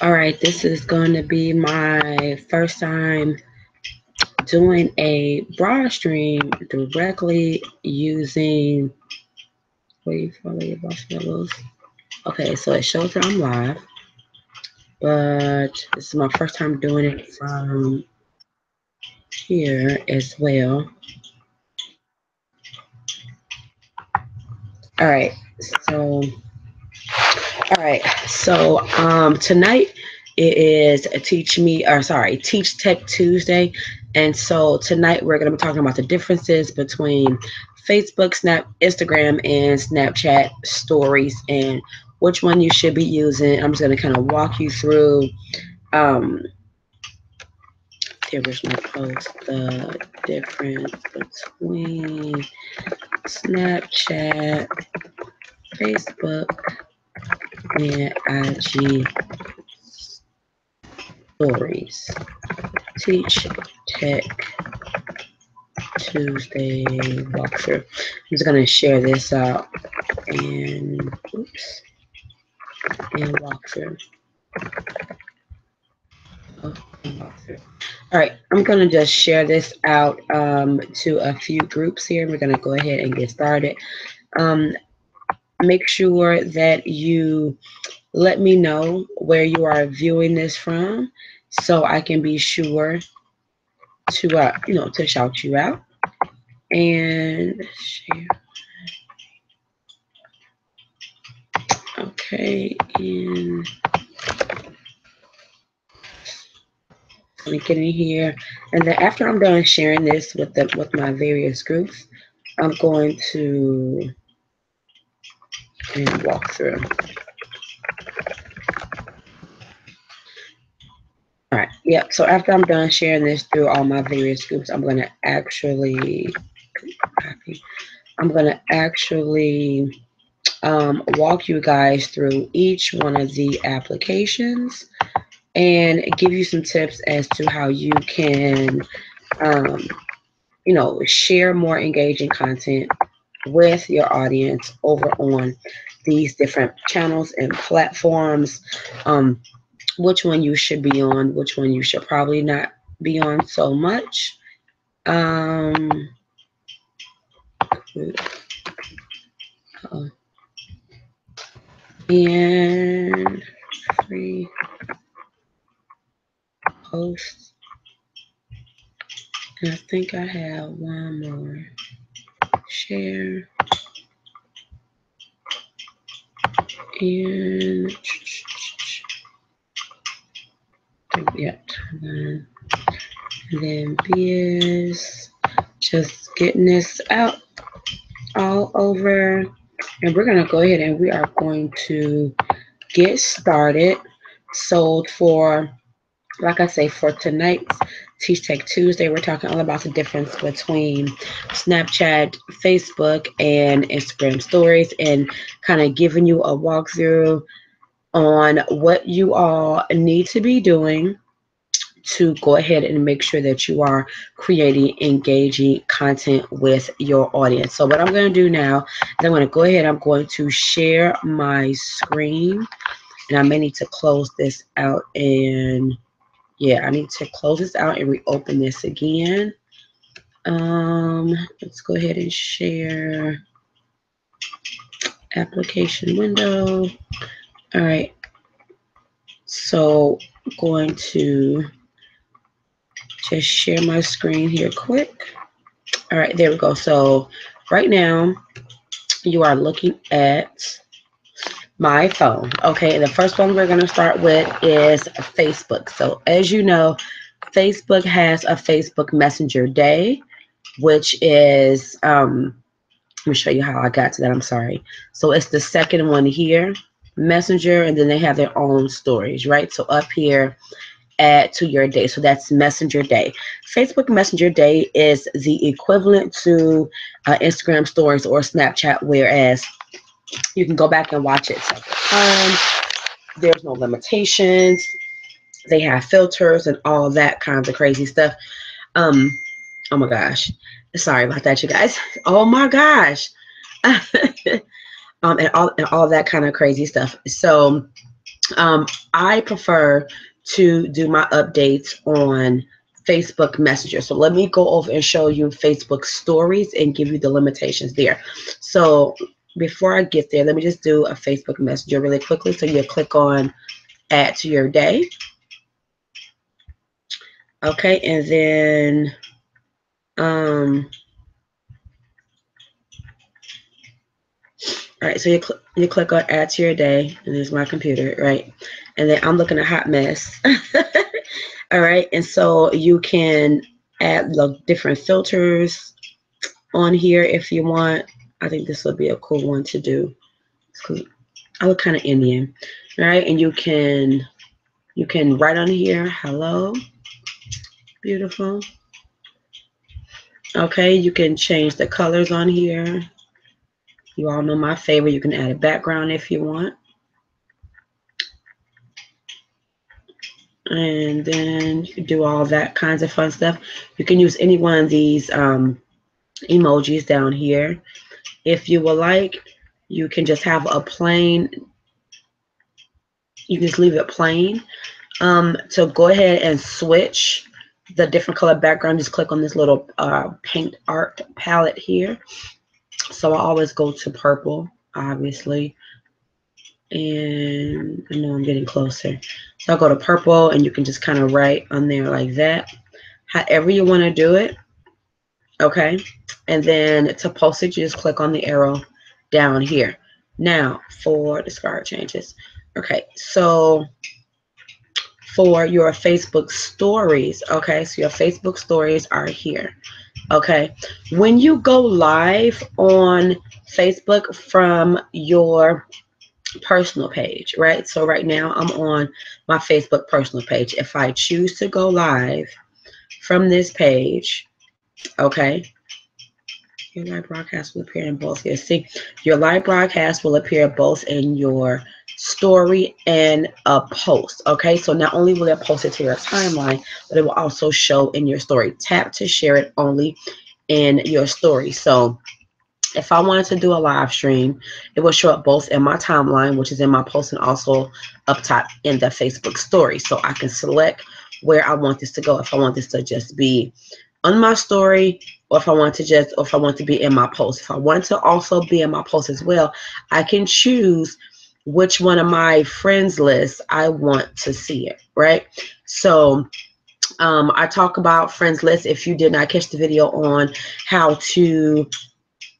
All right, this is going to be my first time doing a broad stream directly using. What do you follow your boss levels? Okay, so it shows that I'm live, but this is my first time doing it from here as well. All right, so tonight it is a Teach Tech Tuesday, and so tonight we're going to be talking about the differences between Facebook, Instagram, and Snapchat stories, and which one you should be using. I'm just going to kind of walk you through um, the original post, the difference between Snapchat, Facebook, and IG stories. Teach Tech Tuesday walkthrough. I'm just gonna share this out and walkthrough. Oh, and walkthrough. All right, I'm gonna just share this out to a few groups here. We're gonna go ahead and get started. Um, Make sure that you let me know where you are viewing this from, so I can be sure to to shout you out and share. Okay, and let me get in here, and then after I'm done sharing this with my various groups, I'm going to walk through. All right, yep. So after I'm done sharing this through all my various groups, I'm going to actually copy. I'm going to actually walk you guys through each one of the applications and give you some tips as to how you can um, share more engaging content with your audience over on these different channels and platforms. Which one you should be on, which one you should probably not be on so much. Um, and free posts. And I think I have one more. Share and yeah, and then biz. Just getting this out all over, and we're gonna go ahead and we are going to get started. So for like I say, for tonight's Teach Tech Tuesday, we're talking all about the difference between Snapchat, Facebook, and Instagram stories, and kind of giving you a walkthrough on what you all need to be doing to go ahead and make sure that you are creating engaging content with your audience. So what I'm going to do now is I'm going to go ahead, I'm going to share my screen, and I may need to close this out and yeah, I need to close this out and reopen this again. Let's go ahead and share application window. All right, so I'm going to just share my screen here quick. All right, there we go. So right now you are looking at my phone. Okay, the first one we're going to start with is Facebook. So as you know, Facebook has a Facebook Messenger Day, which is let me show you how I got to that. I'm sorry. So it's the second one here, Messenger, and then they have their own stories, right? So up here, add to your day. So that's Messenger Day. Facebook Messenger Day is the equivalent to Instagram stories or Snapchat, whereas you can go back and watch it several times. There's no limitations. They have filters and all that kinds of crazy stuff. Um, oh my gosh. Sorry about that, you guys. Oh my gosh. And all that kind of crazy stuff. So I prefer to do my updates on Facebook Messenger. So let me go over and show you Facebook stories and give you the limitations there. So before I get there, let me just do a Facebook Messenger really quickly. So you click on add to your day. Okay, and then all right, so you click on add to your day, and there's my computer, right? And then I'm looking at hot mess. All right, and so you can add the different filters on here if you want. I think this would be a cool one to do. I look kind of Indian, right? And you can write on here, hello, beautiful. Okay, you can change the colors on here. You all know my favorite. You can add a background if you want. And then you can do all that kinds of fun stuff. You can use any one of these emojis down here. If you would like, you can just have a plain, you can just leave it plain. To go ahead and switch the different color background, just click on this little paint art palette here. So I always go to purple, obviously. And I know I'm getting closer. So I'll go to purple, and you can just kind of write on there like that. However you want to do it. Okay. And then to post it, you just click on the arrow down here. Now for discard changes. Okay. So for your Facebook stories, okay, so your Facebook stories are here. Okay. When you go live on Facebook from your personal page, right? So right now I'm on my Facebook personal page. If I choose to go live from this page, okay, your live broadcast will appear in both here. See, your live broadcast will appear both in your story and a post. Okay, so not only will it post it to your timeline, but it will also show in your story. Tap to share it only in your story. So if I wanted to do a live stream, it will show up both in my timeline, which is in my post, and also up top in the Facebook story. So I can select where I want this to go. If I want this to just be on my story, or if I want to be in my post. If I want to also be in my post as well, I can choose which one of my friends lists I want to see it, right? So I talk about friends list. If you did not catch the video on how to,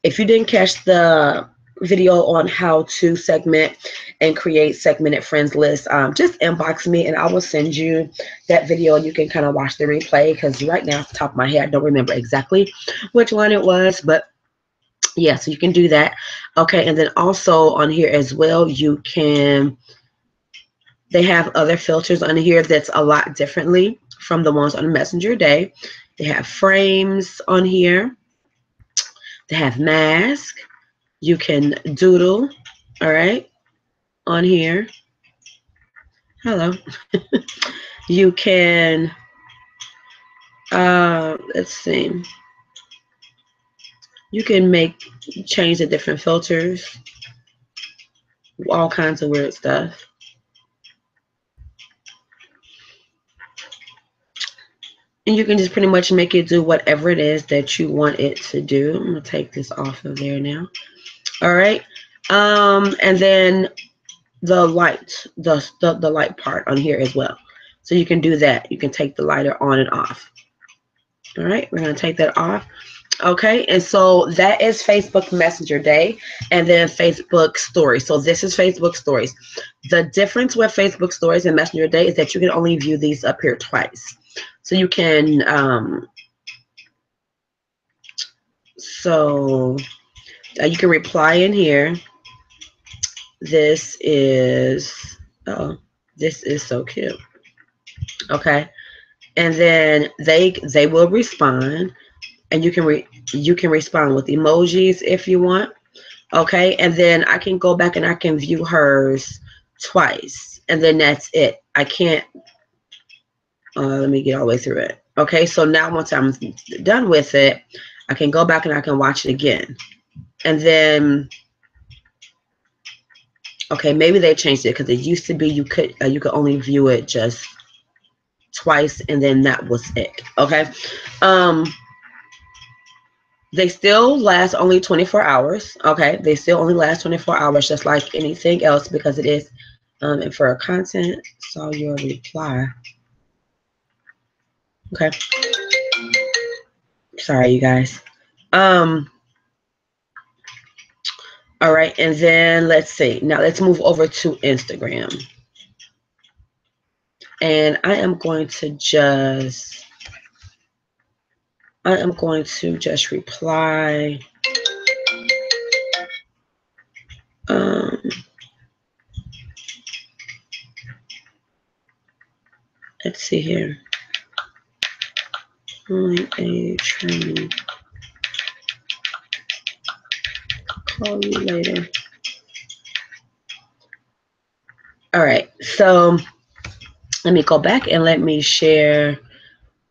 if you didn't catch the video on how to segment and create segmented friends lists, just inbox me and I will send you that video, and you can kind of watch the replay, because right now off the top of my head I don't remember exactly which one it was, but yeah, so you can do that. Okay, and then also on here as well, you can, they have other filters on here that's a lot differently from the ones on Messenger Day. They have frames on here. They have mask. You can doodle, all right, on here. Hello. You can, let's see, you can change the different filters, all kinds of weird stuff. And you can just pretty much make it do whatever it is that you want it to do. I'm going to take this off of there now. All right. And then the light, the light part on here as well. So you can do that. You can take the lighter on and off. All right, we're going to take that off. Okay, and so that is Facebook Messenger Day, and then Facebook Stories. So this is Facebook Stories. The difference with Facebook Stories and Messenger Day is that you can only view these up here twice. So you can, you can reply in here. This is, this is so cute. Okay, and then they will respond, and you can respond with emojis if you want. Okay, and then I can go back and I can view hers twice, and then that's it. I can't, let me get all the way through it. Okay, so now once I'm done with it, I can go back and I can watch it again. And then Okay, maybe they changed it because it used to be you could only view it just twice and then that was it. Okay. Um they still last only 24 hours. Okay. They still only last 24 hours just like anything else because it is and for content saw your reply. Okay. Sorry you guys. All right, and then let's see. Now let's move over to Instagram. And I am going to just reply. Um, let's see here. Only a training. Call you later. All right, so let me go back and let me share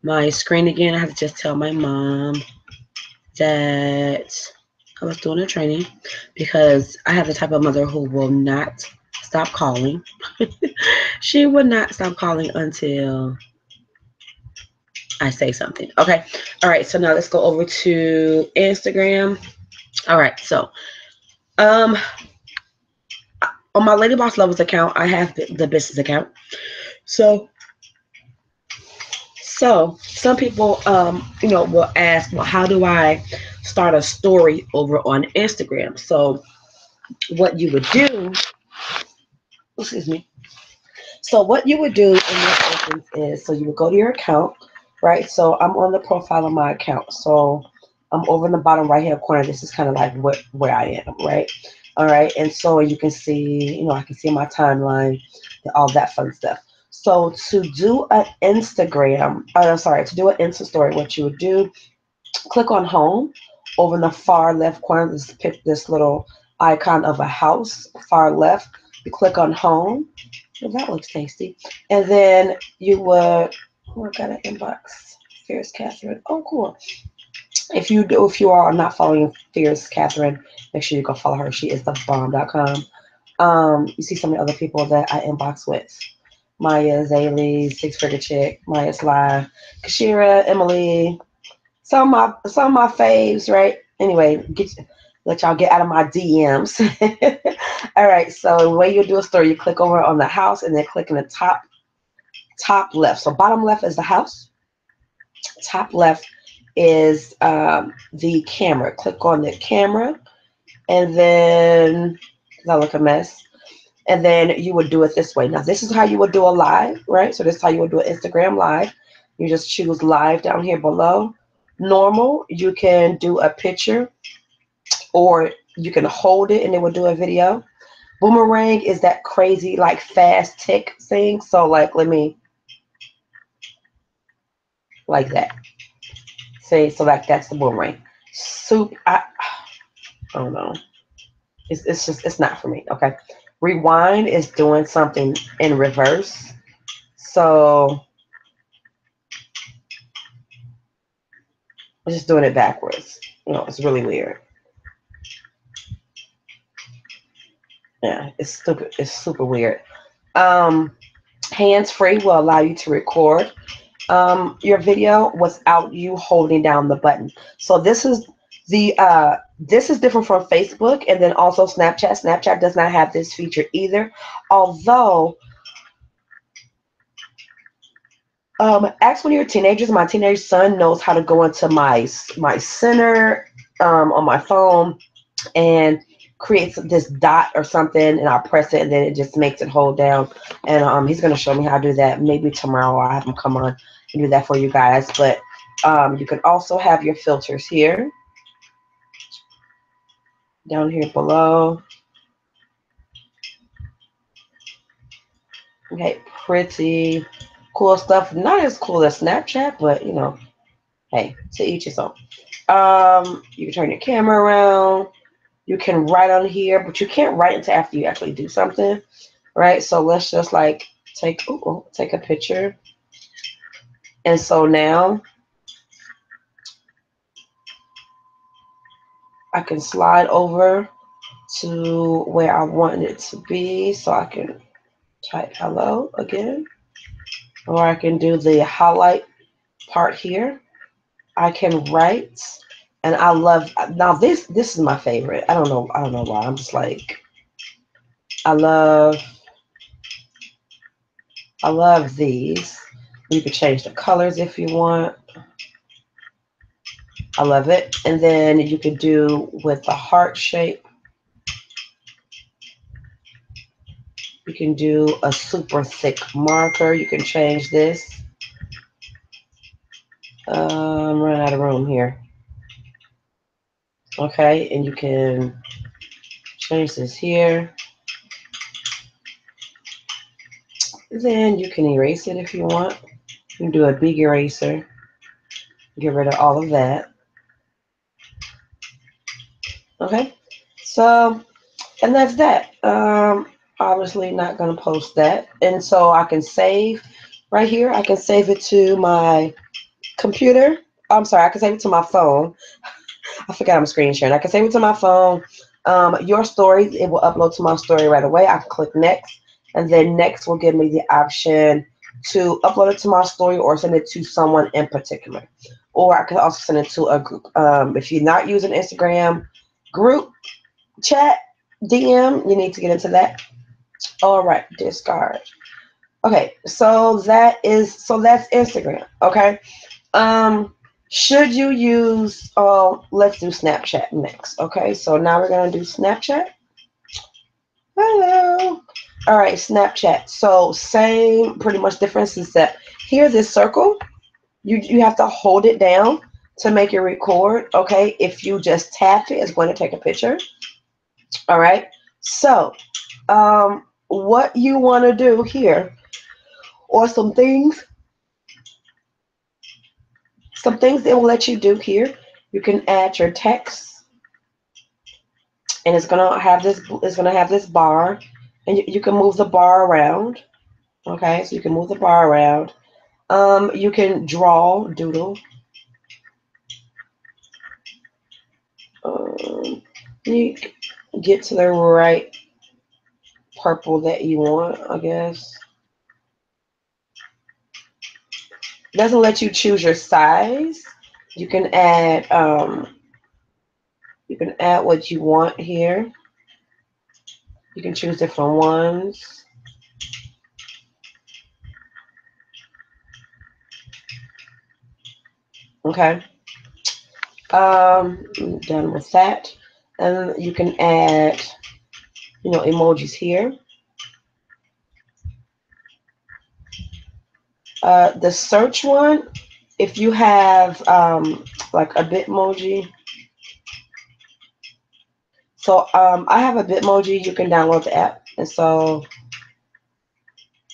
my screen again. I have to just tell my mom that I was doing a training because I have the type of mother who will not stop calling. She would not stop calling until I say something. Okay. All right. So now let's go over to Instagram. All right. So um on my Lady Boss Levels account, I have the business account. So some people will ask, well, how do I start a story over on Instagram? So what you would do, excuse me. So what you would do in this instance is, so you would go to your account, right? So I'm on the profile of my account. So I'm over in the bottom right hand corner. This is kind of like where I am, right? All right. And so you can see, I can see my timeline and all that fun stuff. So to do an Instagram, I'm sorry, to do an Insta story, what you would do, click on home over in the far left corner. This little icon of a house, far left. You click on home. Well, that looks tasty. And then you would, oh, I got an inbox. Fierce Catherine. Oh, cool. If you are not following Fierce Catherine, make sure you go follow her. She is the bomb.com. You see some of the other people that I inbox with. Maya, Zaylee, Six Figure Chick, Maya Sly, Kashira, Emily, some of my faves, right? Anyway, let y'all get out of my DMs. All right, so the way you do a story, you click over on the house and then click in the top left. So bottom left is the house. Top left is the camera. Click on the camera, and then I look a mess. And then you would do it this way. Now this is how you would do a live, right? So this is how you would do an Instagram live. You just choose live down here below. Normal, you can do a picture or you can hold it and it will do a video. Boomerang is that crazy like fast tick thing. So like let me like that. See, so like that's the boomerang. I don't know. It's not for me. Okay. Rewind is doing something in reverse. So I'm just doing it backwards. It's really weird. Yeah, it's stupid. It's super weird. Hands free will allow you to record your video without you holding down the button. So this is different from Facebook and then also Snapchat. Snapchat does not have this feature either. Although, actually, when you're teenagers, my teenage son knows how to go into my center on my phone and creates this dot or something, and I'll press it, and then it just makes it hold down. And he's gonna show me how to do that. Maybe tomorrow I'll have him come on and do that for you guys. But you can also have your filters here, down here below. Okay, pretty cool stuff. Not as cool as Snapchat, but hey, to each his own. You can turn your camera around. You can write on here, but you can't write until after you actually do something, right? So let's just like take a picture. And so now I can slide over to where I want it to be. So I can type hello again, or I can do the highlight part here. I can write, and I love, now this is my favorite. I don't know why. I'm just like, I love I love these. You can change the colors if you want. I love it. And then you could do with the heart shape. You can do a super thick marker. You can change this. I'm running out of room here. Okay, and you can change this here. Then you can erase it if you want. You can do a big eraser. Get rid of all of that. Okay, so, and that's that. Obviously not going to post that. And so I can save right here. I can save it to my computer. I'm sorry, I can save it to my phone. I forgot I'm screen sharing. I can save it to my phone. Your story, it will upload to my story right away. I can click next, and then next will give me the option to upload it to my story or send it to someone in particular. Or I can also send it to a group. If you're not using Instagram, group, chat, DM, you need to get into that. All right, discard. Okay, so that's Instagram. Okay. Um, should you use, let's do Snapchat next. Okay, so now we're going to do Snapchat. Hello. All right, Snapchat. So same pretty much difference is that here, this circle, you have to hold it down to make it record. Okay, if you just tap it, it's going to take a picture. All right, so what you want to do here, or some things it will let you do here. You can add your text, and it's gonna have this bar, and you can move the bar around. Okay, so you can move the bar around. You can draw, doodle. You get to the right purple that you want, I guess. It doesn't let you choose your size. You can add what you want here. You can choose different ones. Okay. I'm done with that. And you can add, emojis here. The search one, if you have like a Bitmoji. So I have a Bitmoji. You can download the app, and so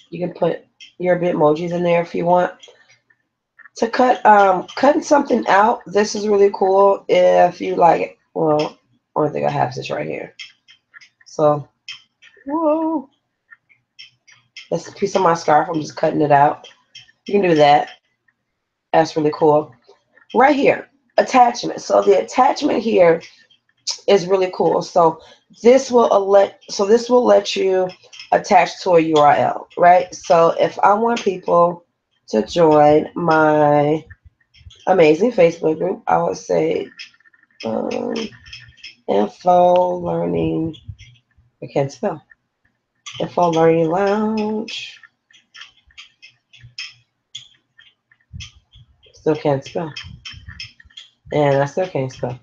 you can put your Bitmojis in there if you want. To cutting something out, this is really cool if you like it. Well, only thing I have is this right here. So, whoa, that's a piece of my scarf. I'm just cutting it out. You can do that. That's really cool. Right here, attachment. So the attachment here is really cool. So this will let you attach to a URL, right? So if I want people to join my amazing Facebook group, I would say um, info learning. I can't spell. Info learning lounge. Still can't spell. And I still can't spell.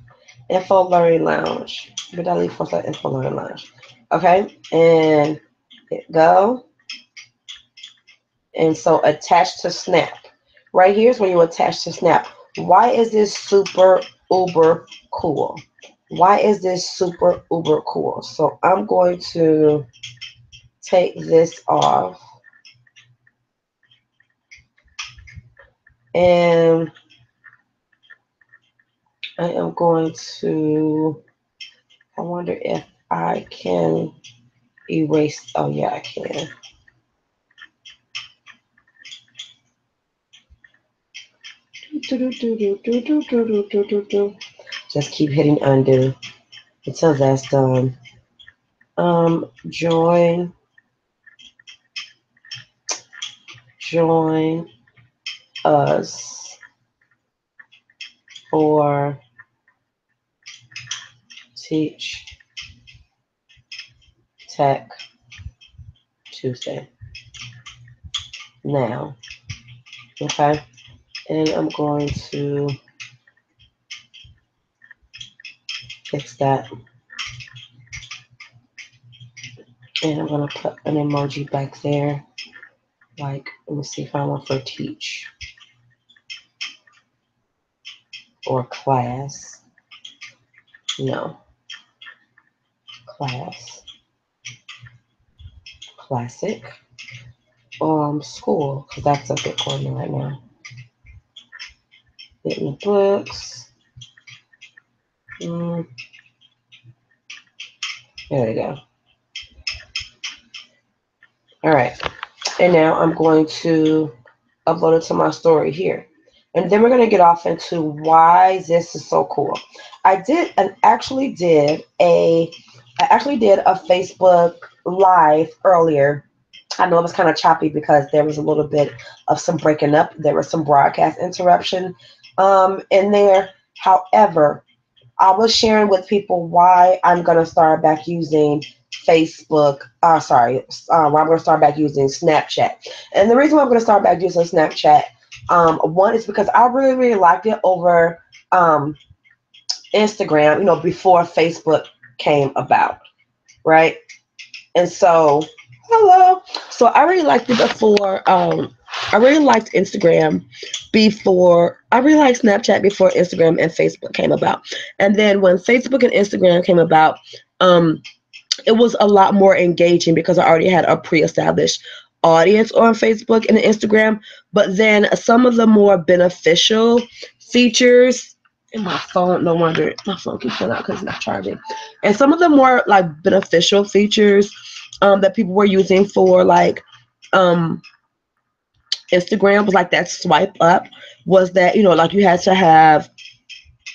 Info learning lounge. But I leave for that info learning lounge. Okay, and hit go. And so attach to Snap. Right here is when you attach to Snap. Why is this super uber cool? Why is this super uber cool? So I'm going to take this off. And I am going to, I wonder if I can erase. Oh, yeah, I can. Just keep hitting undo until that's done. Join us for Teach Tech Tuesday. Now, okay, and I'm going to fix that, and I'm going to put an emoji back there. Like, let me see if I want for teach or class. No, class, classic, school, because that's a big one right now. Getting books. There we go. All right, and now I'm going to upload it to my story here. And then we're going to get off into why this is so cool. I actually did a Facebook live earlier. I know it was kind of choppy because there was a little bit of some breaking up. There was some broadcast interruption in there. However, I was sharing with people why I'm going to start back using Facebook. Why I'm going to start back using Snapchat. And the reason why I'm going to start back using Snapchat, one is because I really, really liked it over Instagram, before Facebook came about, right? And so, hello. So I really liked it before. I really liked Instagram before. I really liked Snapchat before Instagram and Facebook came about. And then when Facebook and Instagram came about, it was a lot more engaging because I already had a pre-established audience on Facebook and Instagram. But then some of the more beneficial features in my phone, no wonder my phone keeps going out because it's not charging. And some of the more like beneficial features that people were using for like Instagram was like that swipe up, was that like you had to have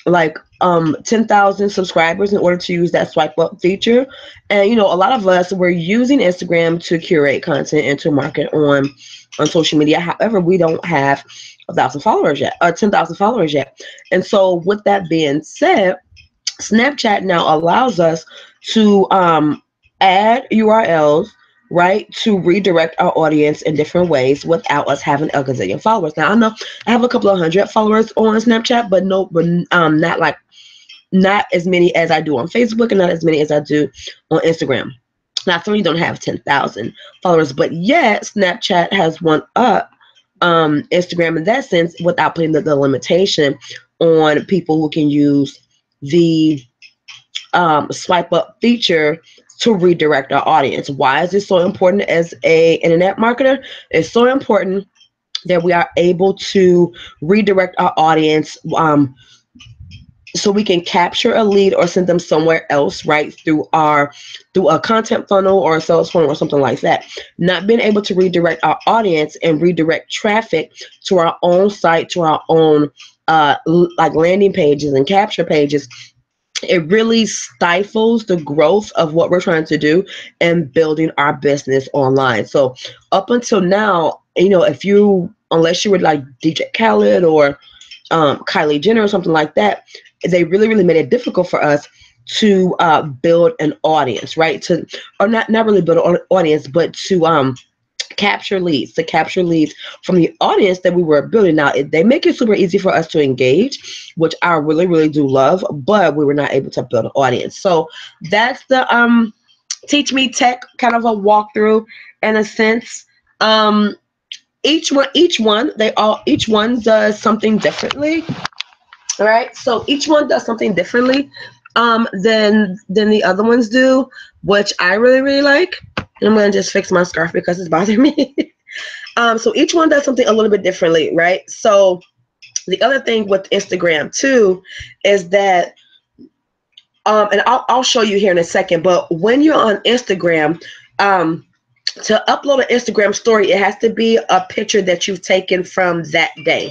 like 10,000 subscribers in order to use that swipe up feature. And a lot of us were using Instagram to curate content and to market on social media. However, we don't have 1,000 followers yet, or 10,000 followers yet. And so with that being said, Snapchat now allows us to add URLs, right, to redirect our audience in different ways without us having a gazillion followers. Now I know I have a couple of hundred followers on Snapchat, but not as many as I do on Facebook, and not as many as I do on Instagram. Now, I certainly don't have 10,000 followers, but yet Snapchat has one up Instagram in that sense without putting the limitation on people who can use the swipe up feature to redirect our audience. Why is this so important as a internet marketer? It's so important that we are able to redirect our audience so we can capture a lead or send them somewhere else, right, through a content funnel or a sales funnel or something like that. Not being able to redirect our audience and redirect traffic to our own site, to our own like landing pages and capture pages, it really stifles the growth of what we're trying to do and building our business online. So up until now, unless you were like DJ Khaled or Kylie Jenner or something like that, they really, really made it difficult for us to build an audience, right? Or not really build an audience, but to capture leads from the audience that we were building. Now, they make it super easy for us to engage, which I really, really do love, but we were not able to build an audience. So that's the Teach Me Tech kind of a walkthrough in a sense. Each one does something differently. All right, so each one does something differently than the other ones do, which I really, really like. And I'm gonna just fix my scarf because it's bothering me. So each one does something a little bit differently, right? So the other thing with Instagram too is that, and I'll show you here in a second, but when you're on Instagram, to upload an Instagram story, it has to be a picture that you've taken from that day.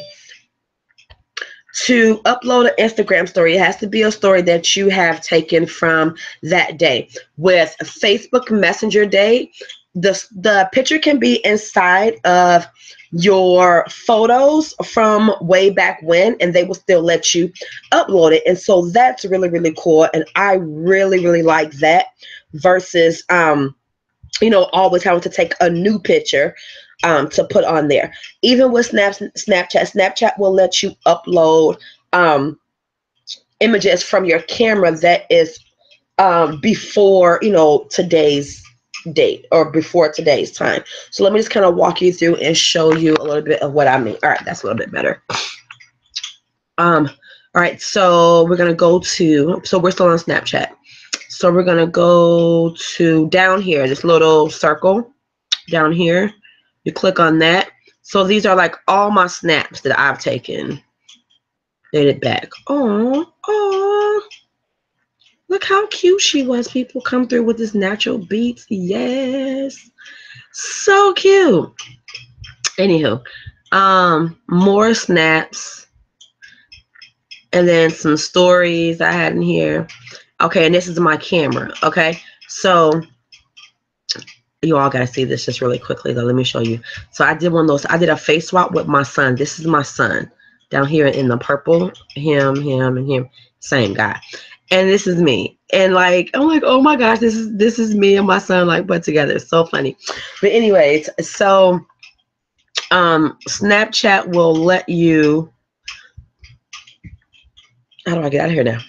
to upload an Instagram story, it has to be a story that you have taken from that day. With Facebook Messenger Day, the picture can be inside of your photos from way back when, and they will still let you upload it. And so that's really, really cool. And I really, really like that versus always having to take a new picture to put on there. Even with Snapchat will let you upload images from your camera that is before today's date or before today's time. So let me just kind of walk you through and show you a little bit of what I mean. All right, that's a little bit better. All right, so we're gonna go to, so we're still on Snapchat. So we're gonna go to down here, this little circle down here. You click on that. So these are like all my snaps that I've taken. Dated back. Oh, look how cute she was. People come through with this natural beats. Yes. So cute. Anywho, more snaps. And then some stories I had in here. Okay, and this is my camera. Okay, so you all gotta see this just really quickly though. Let me show you. So I did one of those. I did a face swap with my son. This is my son down here in the purple. Him, and him. Same guy. And this is me. And like, I'm like, oh my gosh, this is me and my son like put together. It's so funny. But anyways, so Snapchat will let you. How do I get out of here now?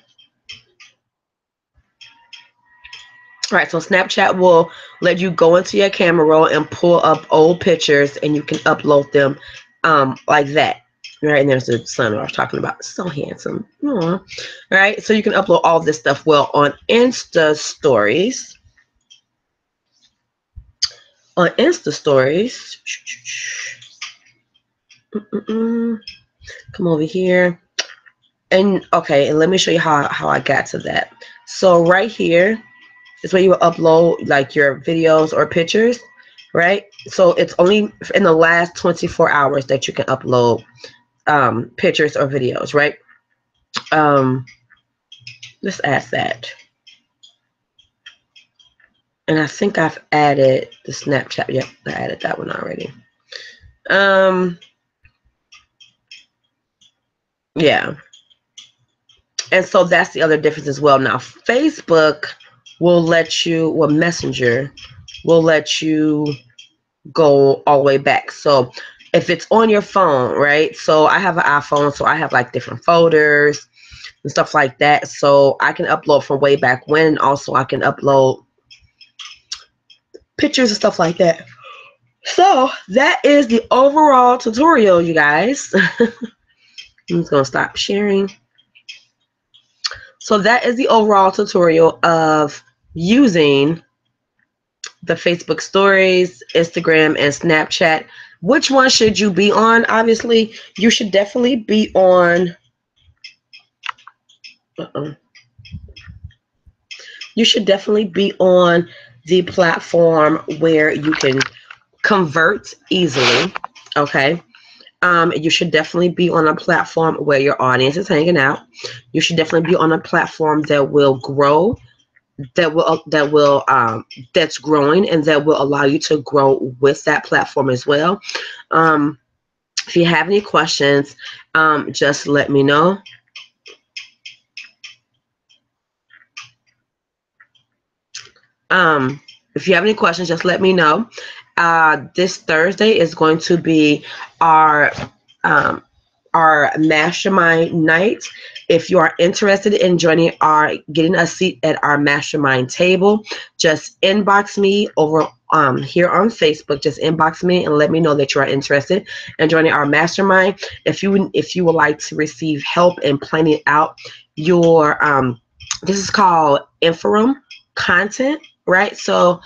All right, so Snapchat will let you go into your camera roll and pull up old pictures, and you can upload them like that. Right, and there's the son I was talking about. So handsome. Aww. All right, so you can upload all this stuff. Well, on Insta Stories, come over here. And okay, and let me show you how I got to that. So right here is where you will upload like your videos or pictures, right? So it's only in the last 24 hours that you can upload pictures or videos, right? Let's add that. And I think I've added the Snapchat. Yep, I added that one already. Yeah. And so that's the other difference as well. Now, Facebook will let you, well, Messenger will let you go all the way back. So if it's on your phone, right? So I have an iPhone, so I have like different folders and stuff like that. So I can upload from way back when, and also I can upload pictures and stuff like that. So that is the overall tutorial, you guys. I'm just gonna stop sharing. So that is the overall tutorial of using the Facebook stories, Instagram, and Snapchat. Which one should you be on? Obviously, you should definitely be on. You should definitely be on the platform where you can convert easily. Okay. You should definitely be on a platform where your audience is hanging out. You should definitely be on a platform that will grow, that's growing, and that will allow you to grow with that platform as well. If you have any questions, just let me know. If you have any questions, just let me know. This Thursday is going to be our mastermind night. If you are interested in getting a seat at our mastermind table, just inbox me over here on Facebook. Just inbox me and let me know that you are interested in joining our mastermind. If you would like to receive help in planning out your this is called ephemeral content, right? So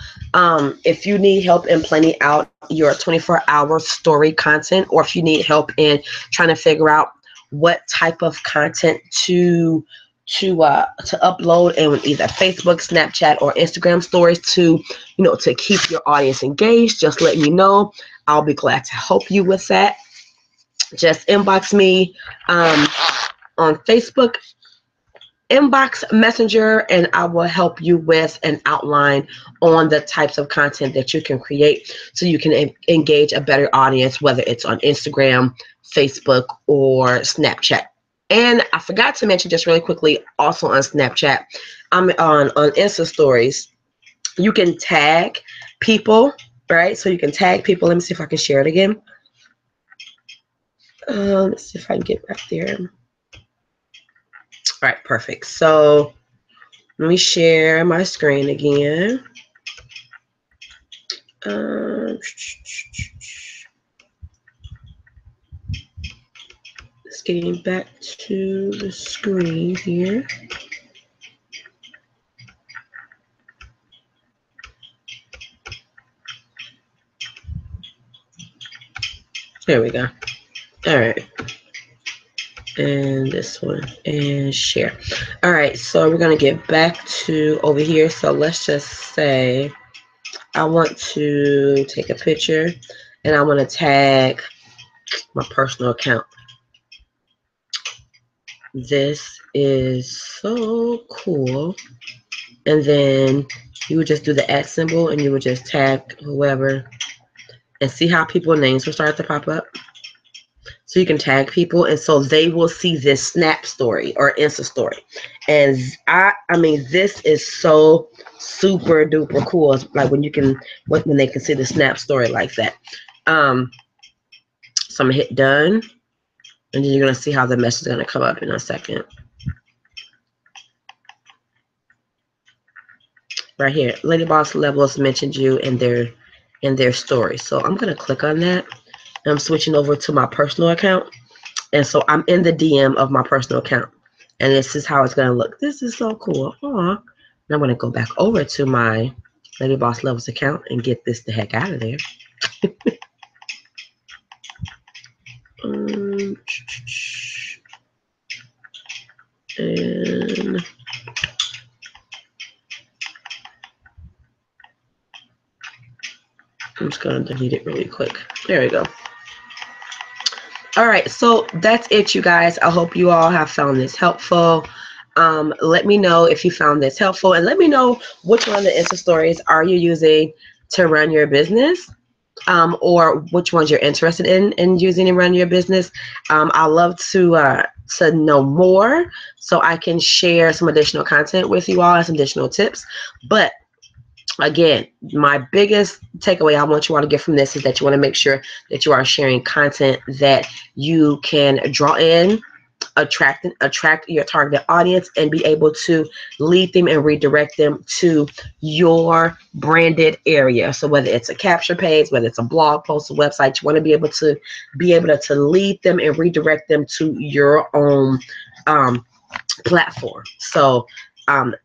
if you need help in planning out your 24-hour story content, or if you need help in trying to figure out what type of content to upload in either Facebook, Snapchat, or Instagram stories to keep your audience engaged, just let me know. I'll be glad to help you with that. Just inbox me on Facebook inbox messenger, and I will help you with an outline on the types of content that you can create so you can engage a better audience, whether it's on Instagram, Facebook, or Snapchat. And I forgot to mention just really quickly, also on Snapchat, I'm on Insta stories. You can tag people, right? So you can tag people. Let me see if I can share it again. Let's see if I can get back there. All right, perfect. So let me share my screen again. Let's getting back to the screen here. There we go. All right. And this one, and share. All right, so we're gonna get back to over here. So let's just say I want to take a picture and I want to tag my personal account. This is so cool. And then you would just do the @ symbol and you would just tag whoever, and see how people's names will start to pop up. So you can tag people, and so they will see this Snap story or Insta story. And I mean, this is so super duper cool. It's like when you can, when they can see the Snap story like that. So I'm gonna hit done, and then you're gonna see how the message is gonna come up in a second. Right here, Lady Boss Levels mentioned you in their story. So I'm gonna click on that, and I'm switching over to my personal account. And so I'm in the DM of my personal account. And this is how it's going to look. This is so cool. Aww. And I'm going to go back over to my Lady Boss Levels account and get this the heck out of there. And I'm just going to delete it really quick. There we go. All right, so that's it, you guys. I hope you all have found this helpful. Let me know if you found this helpful, and let me know which one of the Insta stories are you using to run your business, or which ones you're interested in using to run your business. I'd love to know more so I can share some additional content with you all and some additional tips. But again, my biggest takeaway I want you all to get from this is that you want to make sure that you are sharing content that you can draw in, attract your target audience, and be able to lead them and redirect them to your branded area. So whether it's a capture page, whether it's a blog post, a website, you want to be able to lead them and redirect them to your own platform. So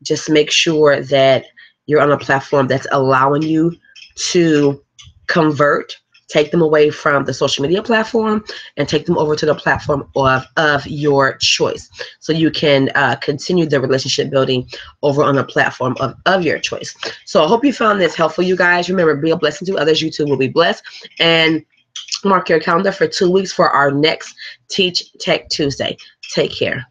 just make sure that you're on a platform that's allowing you to convert, take them away from the social media platform and take them over to the platform of your choice. So you can continue the relationship building over on a platform of your choice. So I hope you found this helpful, you guys. Remember, be a blessing to others. You too will be blessed. And mark your calendar for 2 weeks for our next Teach Tech Tuesday. Take care.